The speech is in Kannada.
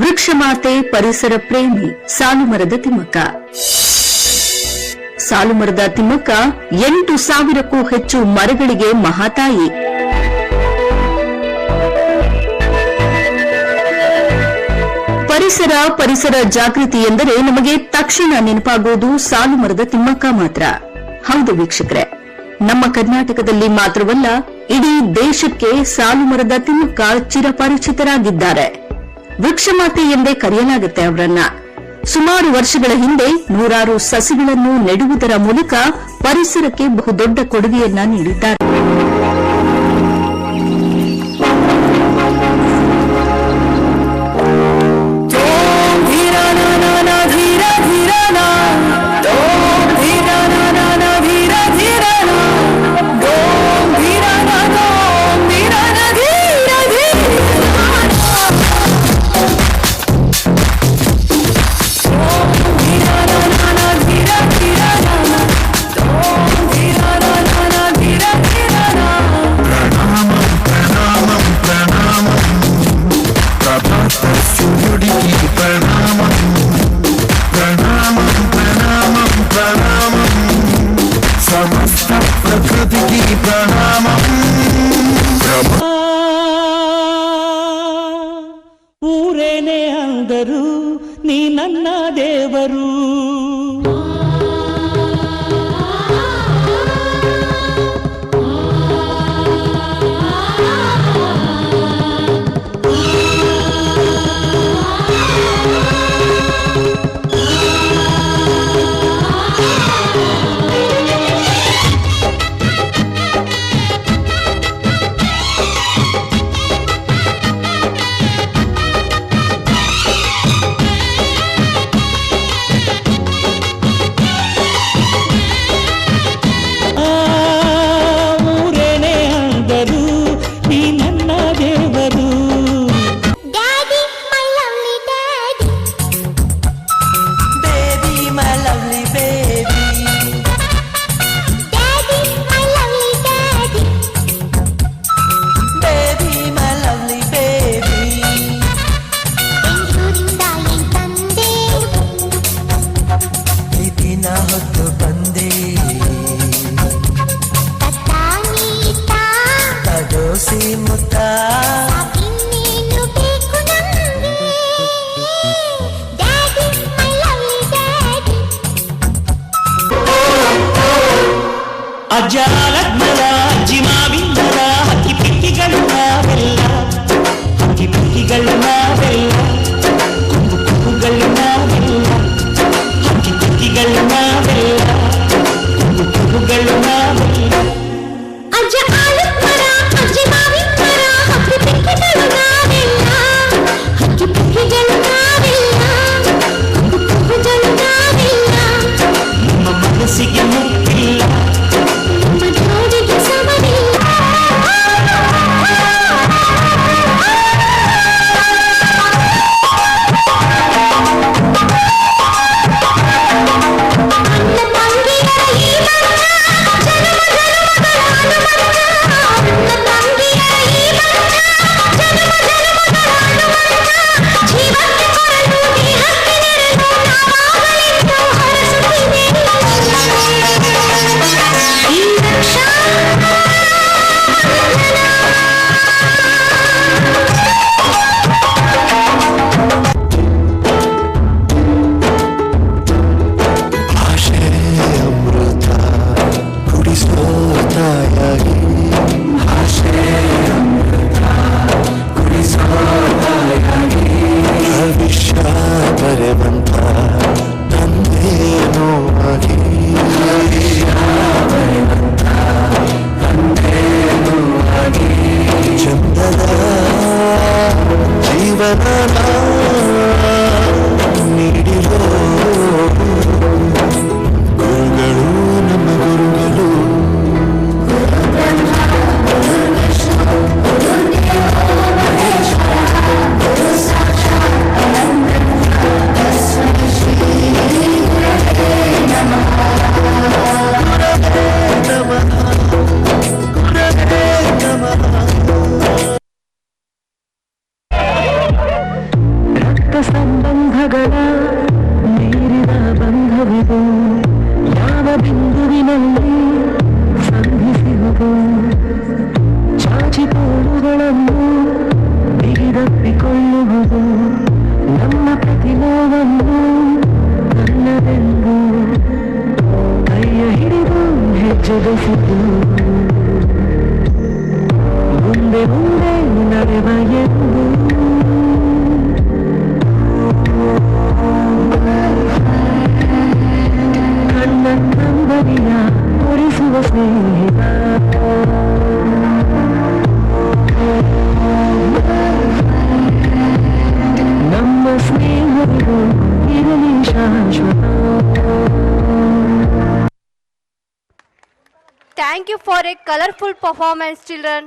ವೃಕ್ಷಮಾತೆ ಪರಿಸರ ಪ್ರೇಮಿ ಸಾಲುಮರದ ತಿಮ್ಮಕ್ಕ. ಸಾಲುಮರದ ತಿಮ್ಮಕ್ಕ 8,000ಕ್ಕೂ ಹೆಚ್ಚು ಮರಗಳಿಗೆ ಮಹಾತಾಯಿ. ಪರಿಸರ ಜಾಗೃತಿ ಎಂದರೆ ನಮಗೆ ತಕ್ಷಣ ನೆನಪಾಗುವುದು ಸಾಲುಮರದ ತಿಮ್ಮಕ್ಕ ಮಾತ್ರ. ಹೌದು ವೀಕ್ಷಕರೇ, ನಮ್ಮ ಕರ್ನಾಟಕದಲ್ಲಿ ಮಾತ್ರವಲ್ಲ, ಇಡೀ ದೇಶಕ್ಕೆ ಸಾಲುಮರದ ತಿಮ್ಮಕ್ಕ ಚಿರಪರಿಚಿತರಾಗಿದ್ದಾರೆ. ವೃಕ್ಷಮಾತೆ ಎಂದೇ ಕರೆಯಲಾಗುತ್ತೆ ಅವರನ್ನ. ಸುಮಾರು ವರ್ಷಗಳ ಹಿಂದೆ 100 ಸಸಿಗಳನ್ನು ನೆಡುವುದರ ಮೂಲಕ ಪರಿಸರಕ್ಕೆ ಬಹುದೊಡ್ಡ ಕೊಡುಗೆಯನ್ನ ನೀಡಿದ್ದಾರೆ. ಊರೇನೇ ಅಂದರು ನೀ ನನ್ನ ದೇವರು. ಅಜ್ಜಾಲಜ್ಞರ ಅಜ್ಜಿ ಮಾವಿಂದರ ಹಕ್ಕಿ ಪಿಕ್ಕಿಗಳು ನಾವೆಲ್ಲ, ಹಕ್ಕಿ ಪಿಕ್ಕಿಗಳು ನಾವೆಲ್ಲ, ಕುಂಬು ಕುಂಬುಗಳು ನಾವೆಲ್ಲ, ಹಕ್ಕಿ ಪಿಕ್ಕಿಗಳು ನಾವೆಲ್ಲ, ಕುಂಬು ಕುಂಬುಗಳು ನಾವೆಲ್ಲ. ಅಜ್ಜ ಆಲದ ಮರ ಅಜ್ಜಿ ಮಾವಿನ ಮರ ಹಕ್ಕಿ ಪಿಕ್ಕಿಗಳು ನಾವೆಲ್ಲ, ಹಕ್ಕಿ ಪಿಕ್ಕಿಗಳು ನಾವೆಲ್ಲ, ಕುಂಬು ಕುಂಬುಗಳು ನಾವೆಲ್ಲ. ನಮ್ಮ ಮನಸ್ಸಿಗೆ ಮುಟ್ಟಿಲ್ಲ, ರಕ್ತ ಸಂಬಂಧಗಳ ಮೀರಿದ ಬಂಧವಿದು ಯಾವ ಬಿಂದುವಿನಲ್ಲಿ ಸಂಧಿಸುವುದು ಚಾಚಿ ತೋಳುಗಳನ್ನು ಬಿಗಿದಪ್ಪಿಕೊಳ್ಳುವುದು ನಮ್ಮ ಪ್ರತಿನೋವನ್ನು ನನ್ನದೆಂದು ಕೈಯ ಹಿಡಿದು ಹೆಜ್ಜೆ ಬೆಸೆದು ಮುಂದೆ ಮುಂದೆ ನಡೆವ ಎಂದು ಕಣ್ಣ ಕಂಬನಿಯ ತೋರಿಸುವ ಸ್ನೇಹಿತ ನಮ್ಮ ಸ್ನೇಹವಿದು ಇರಲಿ ಶಾಶ್ವತ. Thank you for a colorful performance, children.